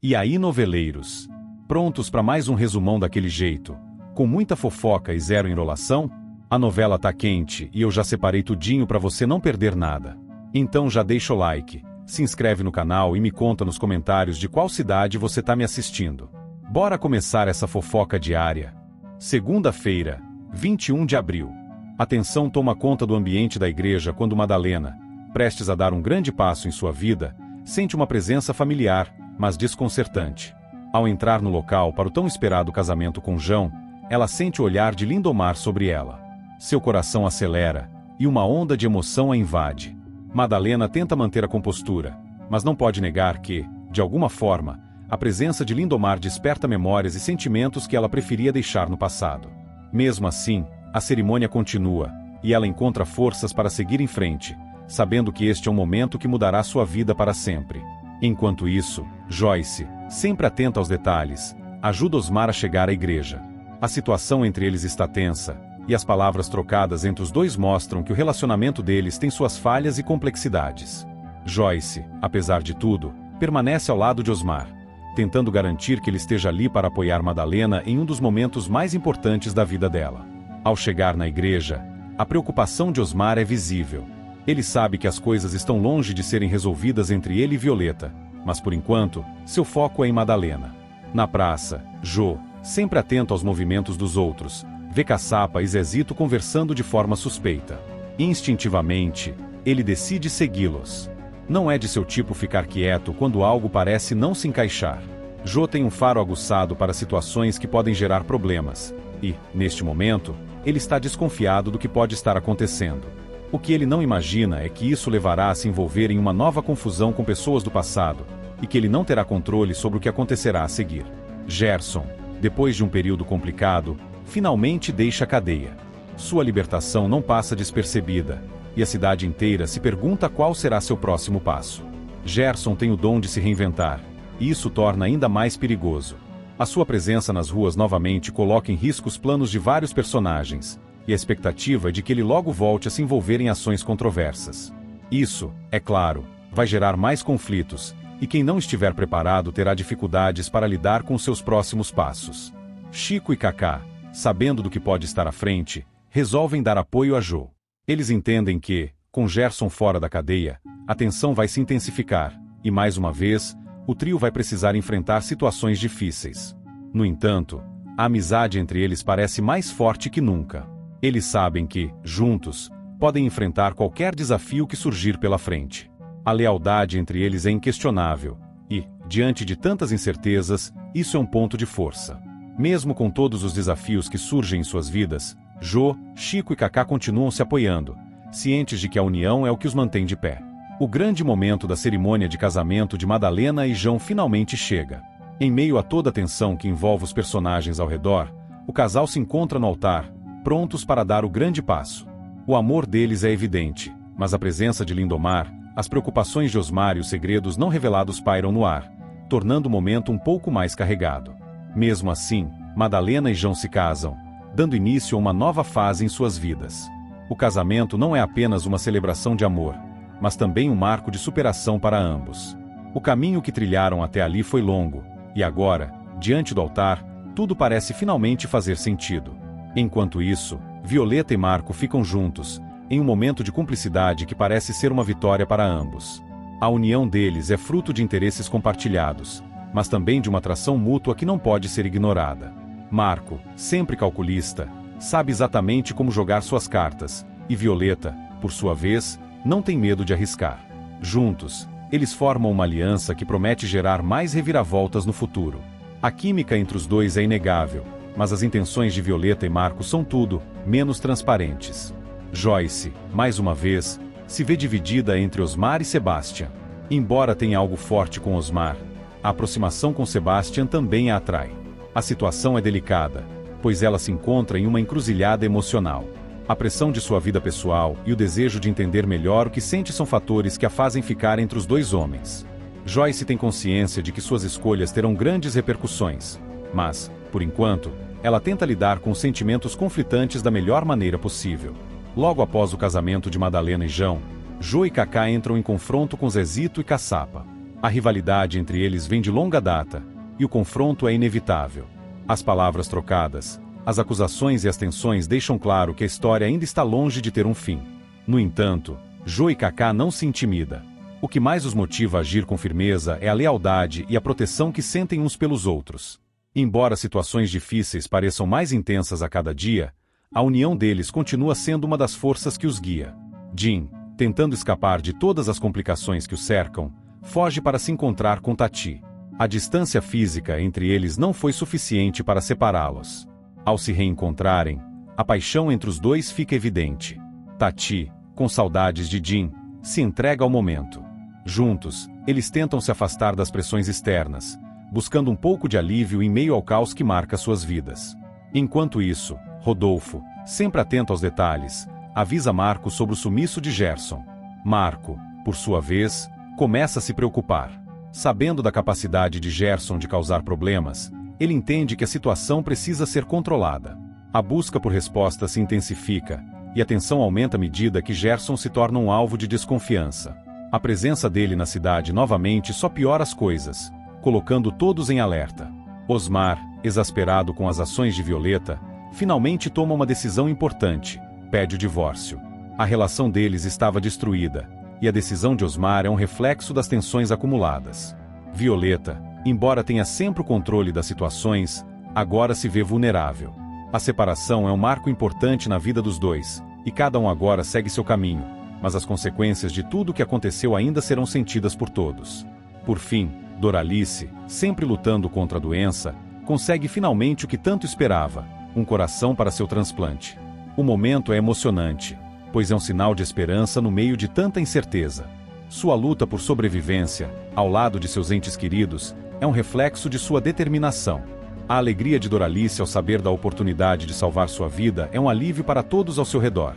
E aí, noveleiros? Prontos para mais um resumão daquele jeito? Com muita fofoca e zero enrolação? A novela tá quente e eu já separei tudinho para você não perder nada. Então já deixa o like, se inscreve no canal e me conta nos comentários de qual cidade você tá me assistindo. Bora começar essa fofoca diária. Segunda-feira, 21 de abril. A tensão toma conta do ambiente da igreja quando Madalena, prestes a dar um grande passo em sua vida, sente uma presença familiar, mas desconcertante. Ao entrar no local para o tão esperado casamento com João, ela sente o olhar de Lindomar sobre ela. Seu coração acelera, e uma onda de emoção a invade. Madalena tenta manter a compostura, mas não pode negar que, de alguma forma, a presença de Lindomar desperta memórias e sentimentos que ela preferia deixar no passado. Mesmo assim, a cerimônia continua, e ela encontra forças para seguir em frente, sabendo que este é um momento que mudará sua vida para sempre. Enquanto isso, Joyce, sempre atenta aos detalhes, ajuda Osmar a chegar à igreja. A situação entre eles está tensa, e as palavras trocadas entre os dois mostram que o relacionamento deles tem suas falhas e complexidades. Joyce, apesar de tudo, permanece ao lado de Osmar, tentando garantir que ele esteja ali para apoiar Madalena em um dos momentos mais importantes da vida dela. Ao chegar na igreja, a preocupação de Osmar é visível. Ele sabe que as coisas estão longe de serem resolvidas entre ele e Violeta, mas por enquanto, seu foco é em Madalena. Na praça, Jo, sempre atento aos movimentos dos outros, vê Caçapa e Zezito conversando de forma suspeita. Instintivamente, ele decide segui-los. Não é de seu tipo ficar quieto quando algo parece não se encaixar. Jo tem um faro aguçado para situações que podem gerar problemas, e, neste momento, ele está desconfiado do que pode estar acontecendo. O que ele não imagina é que isso levará a se envolver em uma nova confusão com pessoas do passado, e que ele não terá controle sobre o que acontecerá a seguir. Gerson, depois de um período complicado, finalmente deixa a cadeia. Sua libertação não passa despercebida, e a cidade inteira se pergunta qual será seu próximo passo. Gerson tem o dom de se reinventar, e isso torna ainda mais perigoso. A sua presença nas ruas novamente coloca em risco os planos de vários personagens, e a expectativa é de que ele logo volte a se envolver em ações controversas. Isso, é claro, vai gerar mais conflitos, e quem não estiver preparado terá dificuldades para lidar com seus próximos passos. Chico e Cacá, sabendo do que pode estar à frente, resolvem dar apoio a Jo. Eles entendem que, com Gerson fora da cadeia, a tensão vai se intensificar, e mais uma vez, o trio vai precisar enfrentar situações difíceis. No entanto, a amizade entre eles parece mais forte que nunca. Eles sabem que, juntos, podem enfrentar qualquer desafio que surgir pela frente. A lealdade entre eles é inquestionável, e, diante de tantas incertezas, isso é um ponto de força. Mesmo com todos os desafios que surgem em suas vidas, Jo, Chico e Cacá continuam se apoiando, cientes de que a união é o que os mantém de pé. O grande momento da cerimônia de casamento de Madalena e João finalmente chega. Em meio a toda a tensão que envolve os personagens ao redor, o casal se encontra no altar, prontos para dar o grande passo. O amor deles é evidente, mas a presença de Lindomar, as preocupações de Osmar e os segredos não revelados pairam no ar, tornando o momento um pouco mais carregado. Mesmo assim, Madalena e João se casam, dando início a uma nova fase em suas vidas. O casamento não é apenas uma celebração de amor, mas também um marco de superação para ambos. O caminho que trilharam até ali foi longo, e agora, diante do altar, tudo parece finalmente fazer sentido. Enquanto isso, Violeta e Marco ficam juntos, em um momento de cumplicidade que parece ser uma vitória para ambos. A união deles é fruto de interesses compartilhados, mas também de uma atração mútua que não pode ser ignorada. Marco, sempre calculista, sabe exatamente como jogar suas cartas, e Violeta, por sua vez, não tem medo de arriscar. Juntos, eles formam uma aliança que promete gerar mais reviravoltas no futuro. A química entre os dois é inegável, mas as intenções de Violeta e Marco são tudo menos transparentes. Joyce, mais uma vez, se vê dividida entre Osmar e Sebastian. Embora tenha algo forte com Osmar, a aproximação com Sebastian também a atrai. A situação é delicada, pois ela se encontra em uma encruzilhada emocional. A pressão de sua vida pessoal e o desejo de entender melhor o que sente são fatores que a fazem ficar entre os dois homens. Joyce tem consciência de que suas escolhas terão grandes repercussões, mas, por enquanto, ela tenta lidar com os sentimentos conflitantes da melhor maneira possível. Logo após o casamento de Madalena e João, Jo e Cacá entram em confronto com Zezito e Caçapa. A rivalidade entre eles vem de longa data, e o confronto é inevitável. As palavras trocadas, as acusações e as tensões deixam claro que a história ainda está longe de ter um fim. No entanto, Jo e Kaká não se intimidam. O que mais os motiva a agir com firmeza é a lealdade e a proteção que sentem uns pelos outros. Embora situações difíceis pareçam mais intensas a cada dia, a união deles continua sendo uma das forças que os guia. Jin, tentando escapar de todas as complicações que o cercam, foge para se encontrar com Tati. A distância física entre eles não foi suficiente para separá-los. Ao se reencontrarem, a paixão entre os dois fica evidente. Tati, com saudades de Jin, se entrega ao momento. Juntos, eles tentam se afastar das pressões externas, buscando um pouco de alívio em meio ao caos que marca suas vidas. Enquanto isso, Rodolfo, sempre atento aos detalhes, avisa Marco sobre o sumiço de Gerson. Marco, por sua vez, começa a se preocupar. Sabendo da capacidade de Gerson de causar problemas, ele entende que a situação precisa ser controlada. A busca por respostas se intensifica, e a tensão aumenta à medida que Gerson se torna um alvo de desconfiança. A presença dele na cidade novamente só piora as coisas, colocando todos em alerta. Osmar, exasperado com as ações de Violeta, finalmente toma uma decisão importante: pede o divórcio. A relação deles estava destruída, e a decisão de Osmar é um reflexo das tensões acumuladas. Violeta, embora tenha sempre o controle das situações, agora se vê vulnerável. A separação é um marco importante na vida dos dois, e cada um agora segue seu caminho, mas as consequências de tudo o que aconteceu ainda serão sentidas por todos. Por fim, Doralice, sempre lutando contra a doença, consegue finalmente o que tanto esperava: um coração para seu transplante. O momento é emocionante, pois é um sinal de esperança no meio de tanta incerteza. Sua luta por sobrevivência, ao lado de seus entes queridos, é um reflexo de sua determinação. A alegria de Doralice ao saber da oportunidade de salvar sua vida é um alívio para todos ao seu redor.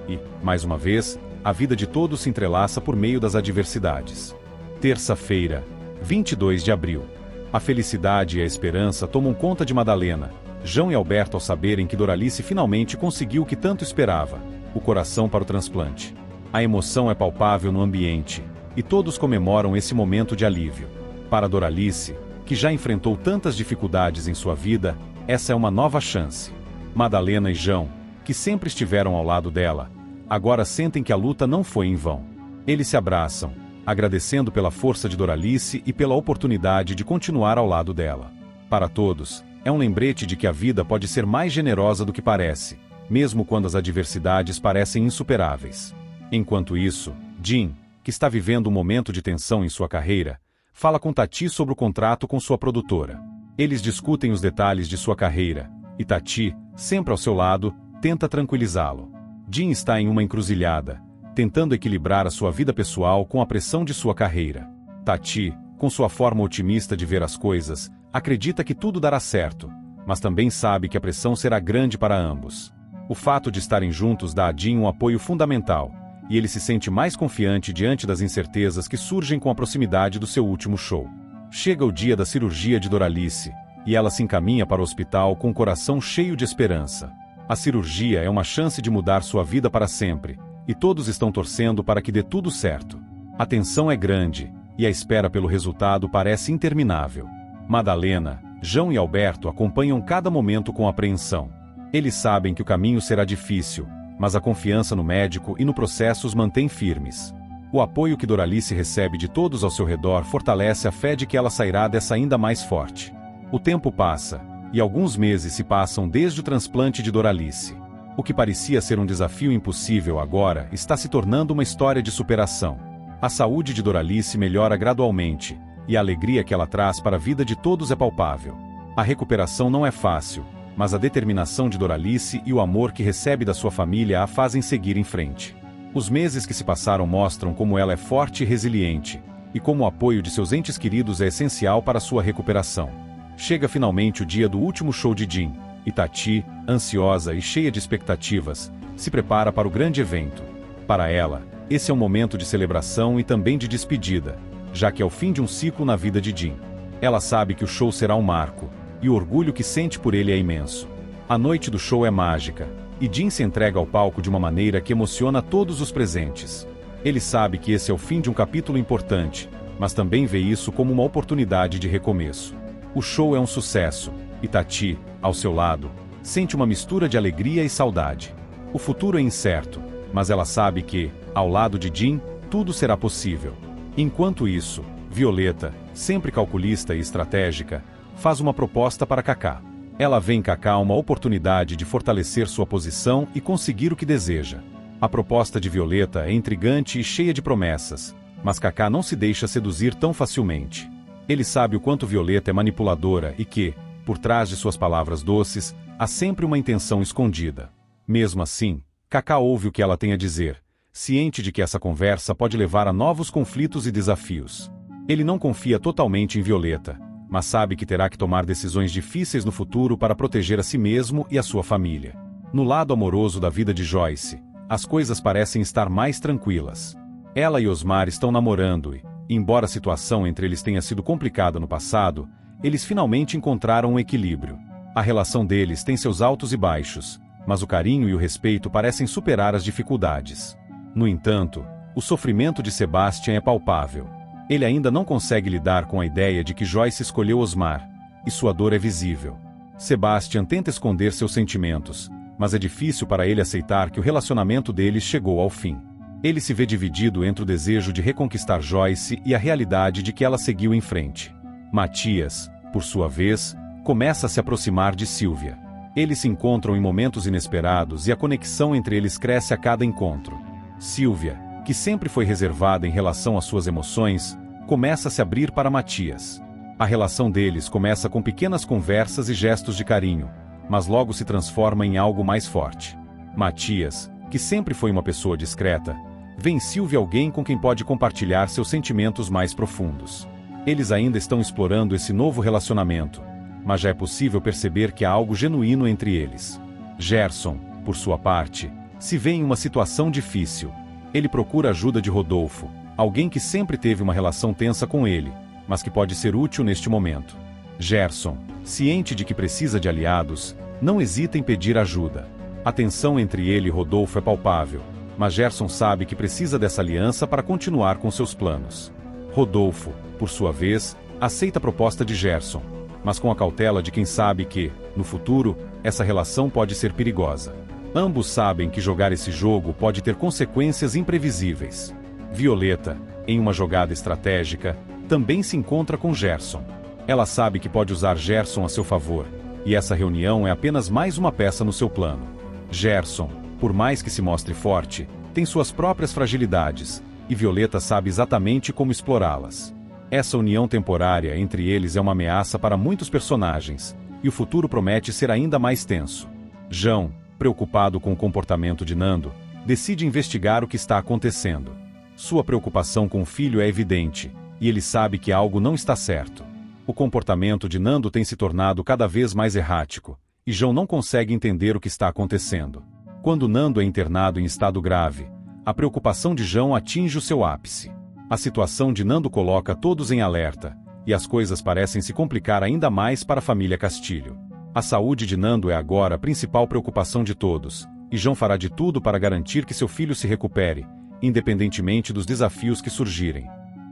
E, mais uma vez, a vida de todos se entrelaça por meio das adversidades. Terça-feira, 22 de abril. A felicidade e a esperança tomam conta de Madalena, João e Alberto ao saberem que Doralice finalmente conseguiu o que tanto esperava: o coração para o transplante. A emoção é palpável no ambiente, e todos comemoram esse momento de alívio. Para Doralice, que já enfrentou tantas dificuldades em sua vida, essa é uma nova chance. Madalena e João, que sempre estiveram ao lado dela, agora sentem que a luta não foi em vão. Eles se abraçam, agradecendo pela força de Doralice e pela oportunidade de continuar ao lado dela. Para todos, é um lembrete de que a vida pode ser mais generosa do que parece, mesmo quando as adversidades parecem insuperáveis. Enquanto isso, Jin, que está vivendo um momento de tensão em sua carreira, fala com Tati sobre o contrato com sua produtora. Eles discutem os detalhes de sua carreira, e Tati, sempre ao seu lado, tenta tranquilizá-lo. Jin está em uma encruzilhada, tentando equilibrar a sua vida pessoal com a pressão de sua carreira. Tati, com sua forma otimista de ver as coisas, acredita que tudo dará certo, mas também sabe que a pressão será grande para ambos. O fato de estarem juntos dá a Jin um apoio fundamental, e ele se sente mais confiante diante das incertezas que surgem com a proximidade do seu último show. Chega o dia da cirurgia de Doralice, e ela se encaminha para o hospital com o coração cheio de esperança. A cirurgia é uma chance de mudar sua vida para sempre, e todos estão torcendo para que dê tudo certo. A tensão é grande, e a espera pelo resultado parece interminável. Madalena, João e Alberto acompanham cada momento com apreensão. Eles sabem que o caminho será difícil, mas a confiança no médico e no processo os mantém firmes. O apoio que Doralice recebe de todos ao seu redor fortalece a fé de que ela sairá dessa ainda mais forte. O tempo passa, e alguns meses se passam desde o transplante de Doralice. O que parecia ser um desafio impossível agora está se tornando uma história de superação. A saúde de Doralice melhora gradualmente, e a alegria que ela traz para a vida de todos é palpável. A recuperação não é fácil, mas a determinação de Doralice e o amor que recebe da sua família a fazem seguir em frente. Os meses que se passaram mostram como ela é forte e resiliente, e como o apoio de seus entes queridos é essencial para sua recuperação. Chega finalmente o dia do último show de Jin, e Tati, ansiosa e cheia de expectativas, se prepara para o grande evento. Para ela, esse é um momento de celebração e também de despedida, já que é o fim de um ciclo na vida de Jin. Ela sabe que o show será um marco, e o orgulho que sente por ele é imenso. A noite do show é mágica, e Jin se entrega ao palco de uma maneira que emociona todos os presentes. Ele sabe que esse é o fim de um capítulo importante, mas também vê isso como uma oportunidade de recomeço. O show é um sucesso, e Tati, ao seu lado, sente uma mistura de alegria e saudade. O futuro é incerto, mas ela sabe que, ao lado de Jim, tudo será possível. Enquanto isso, Violeta, sempre calculista e estratégica, faz uma proposta para Kaká. Ela vê em Kaká uma oportunidade de fortalecer sua posição e conseguir o que deseja. A proposta de Violeta é intrigante e cheia de promessas, mas Kaká não se deixa seduzir tão facilmente. Ele sabe o quanto Violeta é manipuladora e que, por trás de suas palavras doces, há sempre uma intenção escondida. Mesmo assim, Kaká ouve o que ela tem a dizer, ciente de que essa conversa pode levar a novos conflitos e desafios. Ele não confia totalmente em Violeta, mas sabe que terá que tomar decisões difíceis no futuro para proteger a si mesmo e a sua família. No lado amoroso da vida de Joyce, as coisas parecem estar mais tranquilas. Ela e Osmar estão namorando e, embora a situação entre eles tenha sido complicada no passado, eles finalmente encontraram um equilíbrio. A relação deles tem seus altos e baixos, mas o carinho e o respeito parecem superar as dificuldades. No entanto, o sofrimento de Sebastian é palpável. Ele ainda não consegue lidar com a ideia de que Joyce escolheu Osmar, e sua dor é visível. Sebastian tenta esconder seus sentimentos, mas é difícil para ele aceitar que o relacionamento deles chegou ao fim. Ele se vê dividido entre o desejo de reconquistar Joyce e a realidade de que ela seguiu em frente. Matias, por sua vez, começa a se aproximar de Sylvia. Eles se encontram em momentos inesperados e a conexão entre eles cresce a cada encontro. Sylvia, que sempre foi reservada em relação às suas emoções, começa a se abrir para Matias. A relação deles começa com pequenas conversas e gestos de carinho, mas logo se transforma em algo mais forte. Matias, que sempre foi uma pessoa discreta, vê em Sylvia alguém com quem pode compartilhar seus sentimentos mais profundos. Eles ainda estão explorando esse novo relacionamento, mas já é possível perceber que há algo genuíno entre eles. Gerson, por sua parte, se vê em uma situação difícil. Ele procura a ajuda de Rodolfo, alguém que sempre teve uma relação tensa com ele, mas que pode ser útil neste momento. Gerson, ciente de que precisa de aliados, não hesita em pedir ajuda. A tensão entre ele e Rodolfo é palpável, mas Gerson sabe que precisa dessa aliança para continuar com seus planos. Rodolfo, por sua vez, aceita a proposta de Gerson, mas com a cautela de quem sabe que, no futuro, essa relação pode ser perigosa. Ambos sabem que jogar esse jogo pode ter consequências imprevisíveis. Violeta, em uma jogada estratégica, também se encontra com Gerson. Ela sabe que pode usar Gerson a seu favor, e essa reunião é apenas mais uma peça no seu plano. Gerson, por mais que se mostre forte, tem suas próprias fragilidades, e Violeta sabe exatamente como explorá-las. Essa união temporária entre eles é uma ameaça para muitos personagens, e o futuro promete ser ainda mais tenso. João, preocupado com o comportamento de Nando, decide investigar o que está acontecendo. Sua preocupação com o filho é evidente, e ele sabe que algo não está certo. O comportamento de Nando tem se tornado cada vez mais errático, e João não consegue entender o que está acontecendo. Quando Nando é internado em estado grave, a preocupação de João atinge o seu ápice. A situação de Nando coloca todos em alerta, e as coisas parecem se complicar ainda mais para a família Castilho. A saúde de Nando é agora a principal preocupação de todos, e João fará de tudo para garantir que seu filho se recupere, independentemente dos desafios que surgirem.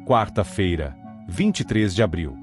Quarta-feira, 23 de abril.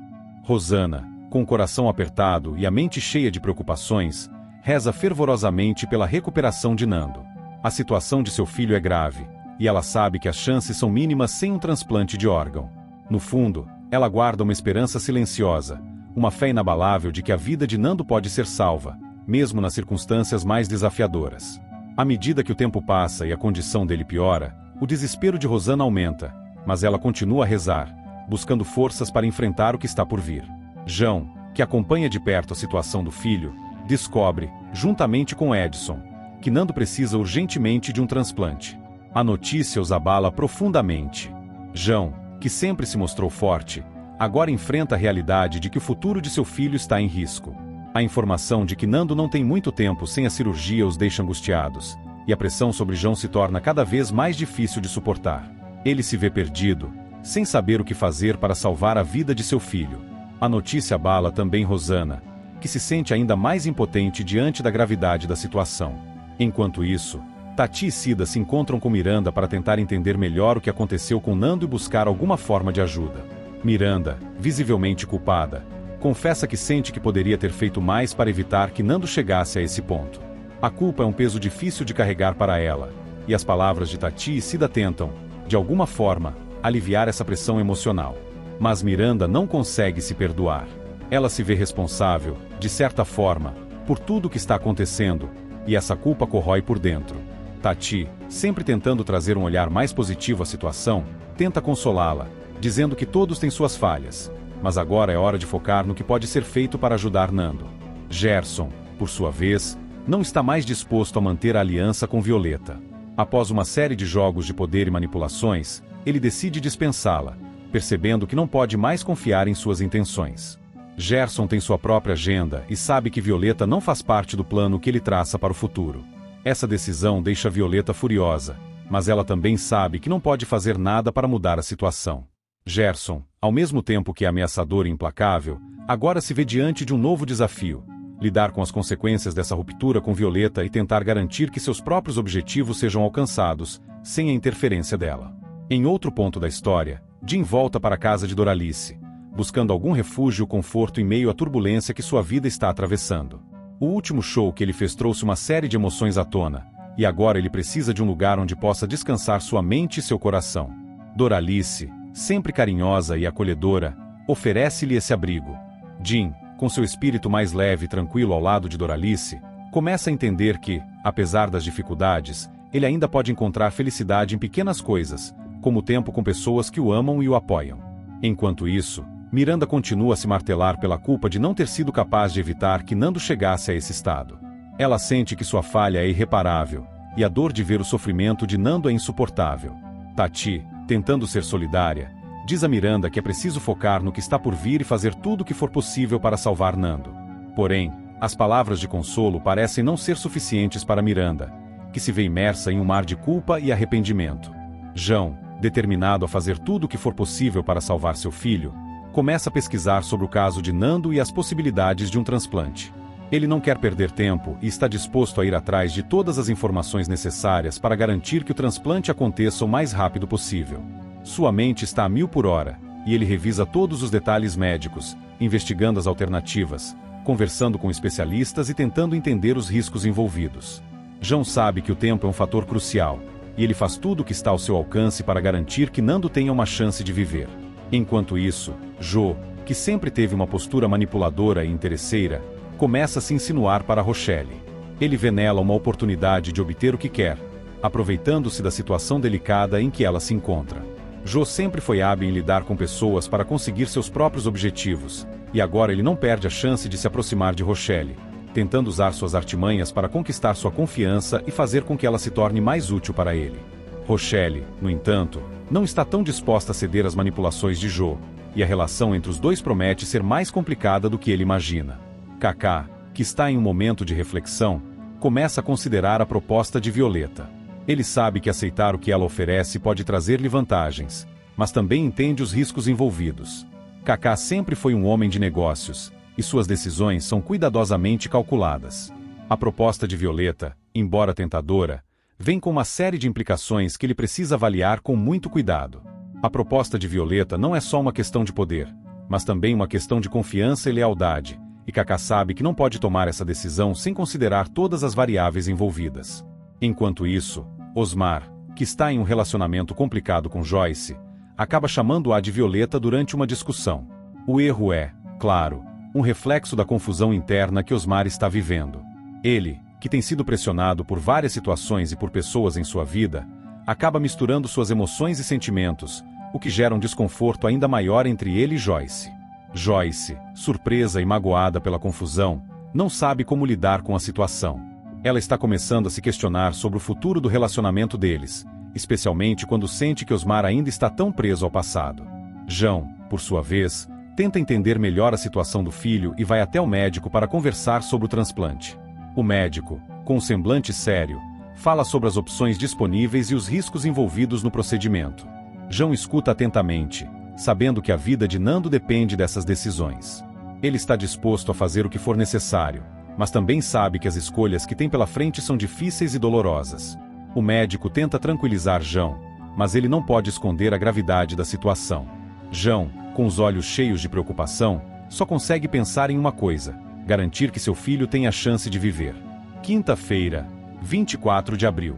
Rosana, com o coração apertado e a mente cheia de preocupações, reza fervorosamente pela recuperação de Nando. A situação de seu filho é grave, e ela sabe que as chances são mínimas sem um transplante de órgão. No fundo, ela guarda uma esperança silenciosa, uma fé inabalável de que a vida de Nando pode ser salva, mesmo nas circunstâncias mais desafiadoras. À medida que o tempo passa e a condição dele piora, o desespero de Rosana aumenta, mas ela continua a rezar, buscando forças para enfrentar o que está por vir. João, que acompanha de perto a situação do filho, descobre, juntamente com Edson, que Nando precisa urgentemente de um transplante. A notícia os abala profundamente. João, que sempre se mostrou forte, agora enfrenta a realidade de que o futuro de seu filho está em risco. A informação de que Nando não tem muito tempo sem a cirurgia os deixa angustiados, e a pressão sobre João se torna cada vez mais difícil de suportar. Ele se vê perdido, sem saber o que fazer para salvar a vida de seu filho. A notícia abala também Rosana, que se sente ainda mais impotente diante da gravidade da situação. Enquanto isso, Tati e Cida se encontram com Miranda para tentar entender melhor o que aconteceu com Nando e buscar alguma forma de ajuda. Miranda, visivelmente culpada, confessa que sente que poderia ter feito mais para evitar que Nando chegasse a esse ponto. A culpa é um peso difícil de carregar para ela, e as palavras de Tati e Cida tentam, de alguma forma, aliviar essa pressão emocional. Mas Miranda não consegue se perdoar. Ela se vê responsável, de certa forma, por tudo o que está acontecendo, e essa culpa corrói por dentro. Tati, sempre tentando trazer um olhar mais positivo à situação, tenta consolá-la, dizendo que todos têm suas falhas, mas agora é hora de focar no que pode ser feito para ajudar Nando. Gerson, por sua vez, não está mais disposto a manter a aliança com Violeta. Após uma série de jogos de poder e manipulações, ele decide dispensá-la, percebendo que não pode mais confiar em suas intenções. Gerson tem sua própria agenda e sabe que Violeta não faz parte do plano que ele traça para o futuro. Essa decisão deixa Violeta furiosa, mas ela também sabe que não pode fazer nada para mudar a situação. Gerson, ao mesmo tempo que é ameaçador e implacável, agora se vê diante de um novo desafio: lidar com as consequências dessa ruptura com Violeta e tentar garantir que seus próprios objetivos sejam alcançados, sem a interferência dela. Em outro ponto da história, Jim volta para a casa de Doralice, buscando algum refúgio e conforto em meio à turbulência que sua vida está atravessando. O último show que ele fez trouxe uma série de emoções à tona, e agora ele precisa de um lugar onde possa descansar sua mente e seu coração. Doralice, sempre carinhosa e acolhedora, oferece-lhe esse abrigo. Jim, com seu espírito mais leve e tranquilo ao lado de Doralice, começa a entender que, apesar das dificuldades, ele ainda pode encontrar felicidade em pequenas coisas, como o tempo com pessoas que o amam e o apoiam. Enquanto isso, Miranda continua a se martelar pela culpa de não ter sido capaz de evitar que Nando chegasse a esse estado. Ela sente que sua falha é irreparável, e a dor de ver o sofrimento de Nando é insuportável. Tati, tentando ser solidária, diz a Miranda que é preciso focar no que está por vir e fazer tudo o que for possível para salvar Nando. Porém, as palavras de consolo parecem não ser suficientes para Miranda, que se vê imersa em um mar de culpa e arrependimento. João, determinado a fazer tudo o que for possível para salvar seu filho, começa a pesquisar sobre o caso de Nando e as possibilidades de um transplante. Ele não quer perder tempo e está disposto a ir atrás de todas as informações necessárias para garantir que o transplante aconteça o mais rápido possível. Sua mente está a 1000 por hora, e ele revisa todos os detalhes médicos, investigando as alternativas, conversando com especialistas e tentando entender os riscos envolvidos. João sabe que o tempo é um fator crucial, e ele faz tudo o que está ao seu alcance para garantir que Nando tenha uma chance de viver. Enquanto isso, Jo, que sempre teve uma postura manipuladora e interesseira, começa a se insinuar para Rochelle. Ele vê nela uma oportunidade de obter o que quer, aproveitando-se da situação delicada em que ela se encontra. Jo sempre foi hábil em lidar com pessoas para conseguir seus próprios objetivos, e agora ele não perde a chance de se aproximar de Rochelle, tentando usar suas artimanhas para conquistar sua confiança e fazer com que ela se torne mais útil para ele. Rochelle, no entanto, não está tão disposta a ceder às manipulações de Jo, e a relação entre os dois promete ser mais complicada do que ele imagina. Kaká, que está em um momento de reflexão, começa a considerar a proposta de Violeta. Ele sabe que aceitar o que ela oferece pode trazer-lhe vantagens, mas também entende os riscos envolvidos. Kaká sempre foi um homem de negócios, e suas decisões são cuidadosamente calculadas. A proposta de Violeta, embora tentadora, vem com uma série de implicações que ele precisa avaliar com muito cuidado. A proposta de Violeta não é só uma questão de poder, mas também uma questão de confiança e lealdade, e Kaká sabe que não pode tomar essa decisão sem considerar todas as variáveis envolvidas. Enquanto isso, Osmar, que está em um relacionamento complicado com Joyce, acaba chamando-a de Violeta durante uma discussão. O erro é, claro, um reflexo da confusão interna que Osmar está vivendo. Ele, que tem sido pressionado por várias situações e por pessoas em sua vida, acaba misturando suas emoções e sentimentos, o que gera um desconforto ainda maior entre ele e Joyce. Joyce, surpresa e magoada pela confusão, não sabe como lidar com a situação. Ela está começando a se questionar sobre o futuro do relacionamento deles, especialmente quando sente que Osmar ainda está tão preso ao passado. João, por sua vez, tenta entender melhor a situação do filho e vai até o médico para conversar sobre o transplante. O médico, com um semblante sério, fala sobre as opções disponíveis e os riscos envolvidos no procedimento. João escuta atentamente, sabendo que a vida de Nando depende dessas decisões. Ele está disposto a fazer o que for necessário, mas também sabe que as escolhas que tem pela frente são difíceis e dolorosas. O médico tenta tranquilizar João, mas ele não pode esconder a gravidade da situação. João, com os olhos cheios de preocupação, só consegue pensar em uma coisa: garantir que seu filho tenha chance de viver. Quinta-feira, 24 de abril.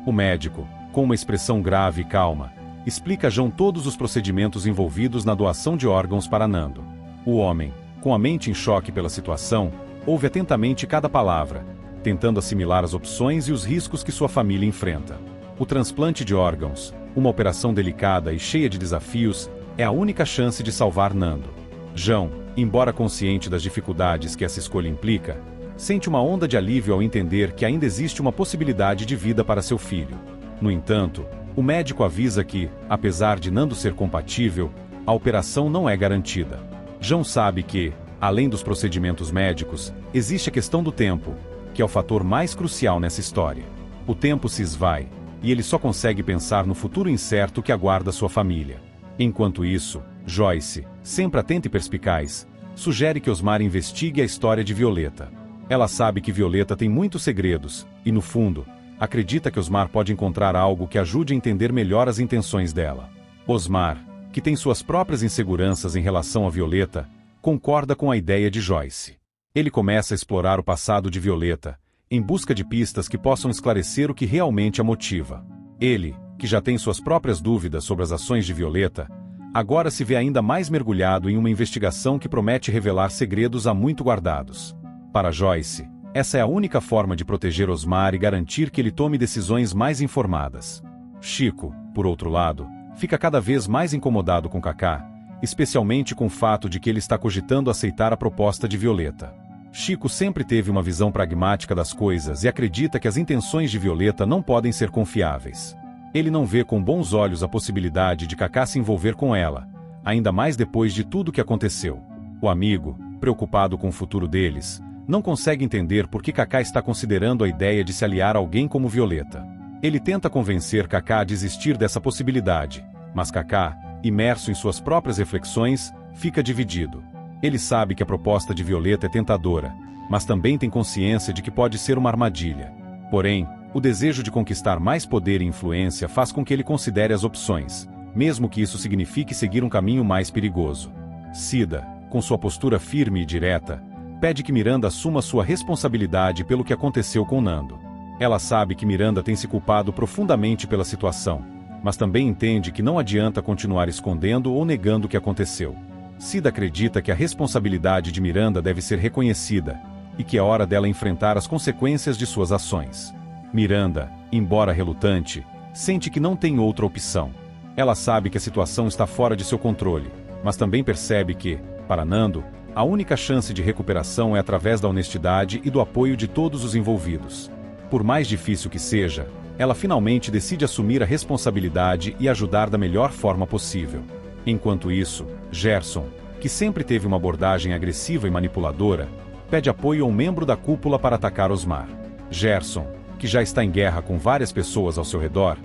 O médico, com uma expressão grave e calma, explica a João todos os procedimentos envolvidos na doação de órgãos para Nando. O homem, com a mente em choque pela situação, ouve atentamente cada palavra, tentando assimilar as opções e os riscos que sua família enfrenta. O transplante de órgãos, uma operação delicada e cheia de desafios, é a única chance de salvar Nando. João, embora consciente das dificuldades que essa escolha implica, sente uma onda de alívio ao entender que ainda existe uma possibilidade de vida para seu filho. No entanto, o médico avisa que, apesar de Nando ser compatível, a operação não é garantida. João sabe que, além dos procedimentos médicos, existe a questão do tempo, que é o fator mais crucial nessa história. O tempo se esvai, e ele só consegue pensar no futuro incerto que aguarda sua família. Enquanto isso, Joyce, sempre atenta e perspicaz, sugere que Osmar investigue a história de Violeta. Ela sabe que Violeta tem muitos segredos, e no fundo, acredita que Osmar pode encontrar algo que ajude a entender melhor as intenções dela. Osmar, que tem suas próprias inseguranças em relação a Violeta, concorda com a ideia de Joyce. Ele começa a explorar o passado de Violeta, em busca de pistas que possam esclarecer o que realmente a motiva. Ele, que já tem suas próprias dúvidas sobre as ações de Violeta, agora se vê ainda mais mergulhado em uma investigação que promete revelar segredos há muito guardados. Para Joyce, essa é a única forma de proteger Osmar e garantir que ele tome decisões mais informadas. Chico, por outro lado, fica cada vez mais incomodado com Kaká, especialmente com o fato de que ele está cogitando aceitar a proposta de Violeta. Chico sempre teve uma visão pragmática das coisas e acredita que as intenções de Violeta não podem ser confiáveis. Ele não vê com bons olhos a possibilidade de Kaká se envolver com ela, ainda mais depois de tudo que aconteceu. O amigo, preocupado com o futuro deles, não consegue entender por que Kaká está considerando a ideia de se aliar a alguém como Violeta. Ele tenta convencer Kaká a desistir dessa possibilidade, mas Kaká, imerso em suas próprias reflexões, fica dividido. Ele sabe que a proposta de Violeta é tentadora, mas também tem consciência de que pode ser uma armadilha. Porém, o desejo de conquistar mais poder e influência faz com que ele considere as opções, mesmo que isso signifique seguir um caminho mais perigoso. Cida, com sua postura firme e direta, pede que Miranda assuma sua responsabilidade pelo que aconteceu com Nando. Ela sabe que Miranda tem se culpado profundamente pela situação, mas também entende que não adianta continuar escondendo ou negando o que aconteceu. Cida acredita que a responsabilidade de Miranda deve ser reconhecida, e que é hora dela enfrentar as consequências de suas ações. Miranda, embora relutante, sente que não tem outra opção. Ela sabe que a situação está fora de seu controle, mas também percebe que, para Nando, a única chance de recuperação é através da honestidade e do apoio de todos os envolvidos. Por mais difícil que seja, ela finalmente decide assumir a responsabilidade e ajudar da melhor forma possível. Enquanto isso, Gerson, que sempre teve uma abordagem agressiva e manipuladora, pede apoio a um membro da cúpula para atacar Osmar. Gerson, que já está em guerra com várias pessoas ao seu redor,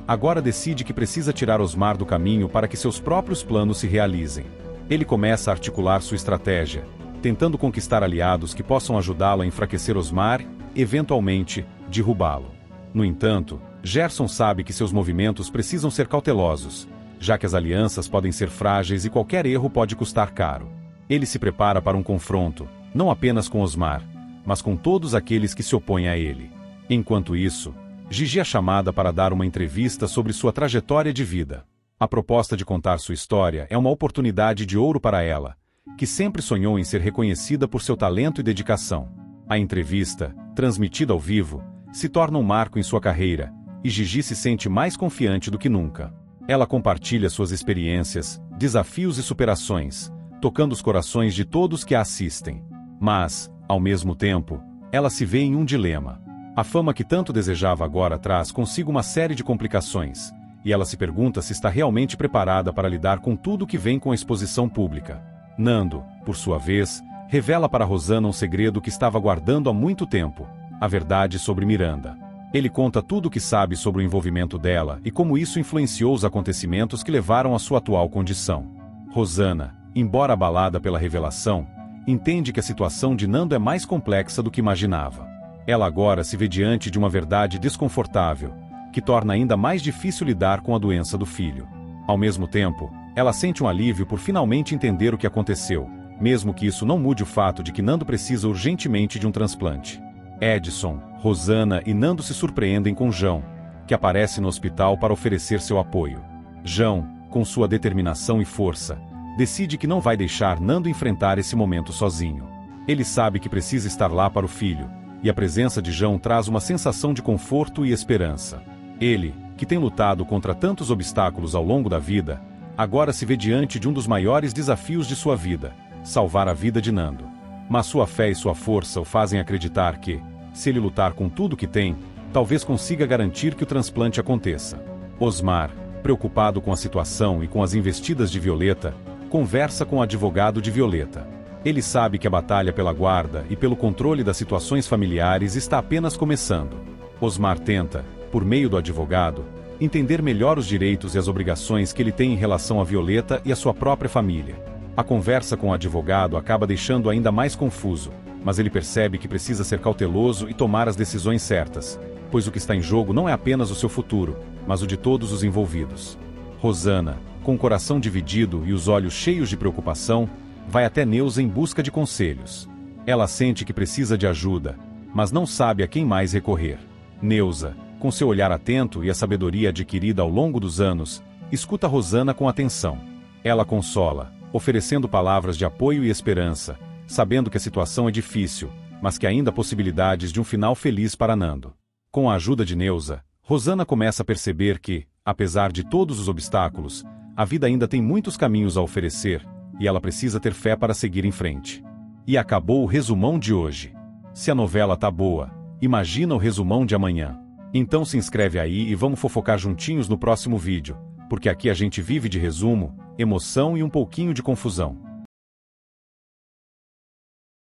agora decide que precisa tirar Osmar do caminho para que seus próprios planos se realizem. Ele começa a articular sua estratégia, tentando conquistar aliados que possam ajudá-lo a enfraquecer Osmar e, eventualmente, derrubá-lo. No entanto, Gerson sabe que seus movimentos precisam ser cautelosos, já que as alianças podem ser frágeis e qualquer erro pode custar caro. Ele se prepara para um confronto, não apenas com Osmar, mas com todos aqueles que se opõem a ele. Enquanto isso, Gigi é chamada para dar uma entrevista sobre sua trajetória de vida. A proposta de contar sua história é uma oportunidade de ouro para ela, que sempre sonhou em ser reconhecida por seu talento e dedicação. A entrevista, transmitida ao vivo, se torna um marco em sua carreira, e Gigi se sente mais confiante do que nunca. Ela compartilha suas experiências, desafios e superações, tocando os corações de todos que a assistem. Mas, ao mesmo tempo, ela se vê em um dilema. A fama que tanto desejava agora traz consigo uma série de complicações, e ela se pergunta se está realmente preparada para lidar com tudo que vem com a exposição pública. Nando, por sua vez, revela para Rosana um segredo que estava guardando há muito tempo: a verdade sobre Miranda. Ele conta tudo o que sabe sobre o envolvimento dela e como isso influenciou os acontecimentos que levaram à sua atual condição. Rosana, embora abalada pela revelação, entende que a situação de Nando é mais complexa do que imaginava. Ela agora se vê diante de uma verdade desconfortável, que torna ainda mais difícil lidar com a doença do filho. Ao mesmo tempo, ela sente um alívio por finalmente entender o que aconteceu, mesmo que isso não mude o fato de que Nando precisa urgentemente de um transplante. Edson, Rosana e Nando se surpreendem com João, que aparece no hospital para oferecer seu apoio. João, com sua determinação e força, decide que não vai deixar Nando enfrentar esse momento sozinho. Ele sabe que precisa estar lá para o filho, e a presença de João traz uma sensação de conforto e esperança. Ele, que tem lutado contra tantos obstáculos ao longo da vida, agora se vê diante de um dos maiores desafios de sua vida: salvar a vida de Nando. Mas sua fé e sua força o fazem acreditar que, se ele lutar com tudo que tem, talvez consiga garantir que o transplante aconteça. Osmar, preocupado com a situação e com as investidas de Violeta, conversa com o advogado de Violeta. Ele sabe que a batalha pela guarda e pelo controle das situações familiares está apenas começando. Osmar tenta, por meio do advogado, entender melhor os direitos e as obrigações que ele tem em relação a Violeta e a sua própria família. A conversa com o advogado acaba deixando ainda mais confuso, mas ele percebe que precisa ser cauteloso e tomar as decisões certas, pois o que está em jogo não é apenas o seu futuro, mas o de todos os envolvidos. Rosana, com o coração dividido e os olhos cheios de preocupação, vai até Neuza em busca de conselhos. Ela sente que precisa de ajuda, mas não sabe a quem mais recorrer. Neuza, com seu olhar atento e a sabedoria adquirida ao longo dos anos, escuta Rosana com atenção. Ela consola, oferecendo palavras de apoio e esperança, sabendo que a situação é difícil, mas que ainda há possibilidades de um final feliz para Nando. Com a ajuda de Neuza, Rosana começa a perceber que, apesar de todos os obstáculos, a vida ainda tem muitos caminhos a oferecer, e ela precisa ter fé para seguir em frente. E acabou o resumão de hoje. Se a novela tá boa, imagina o resumão de amanhã. Então se inscreve aí e vamos fofocar juntinhos no próximo vídeo, porque aqui a gente vive de resumo, emoção e um pouquinho de confusão.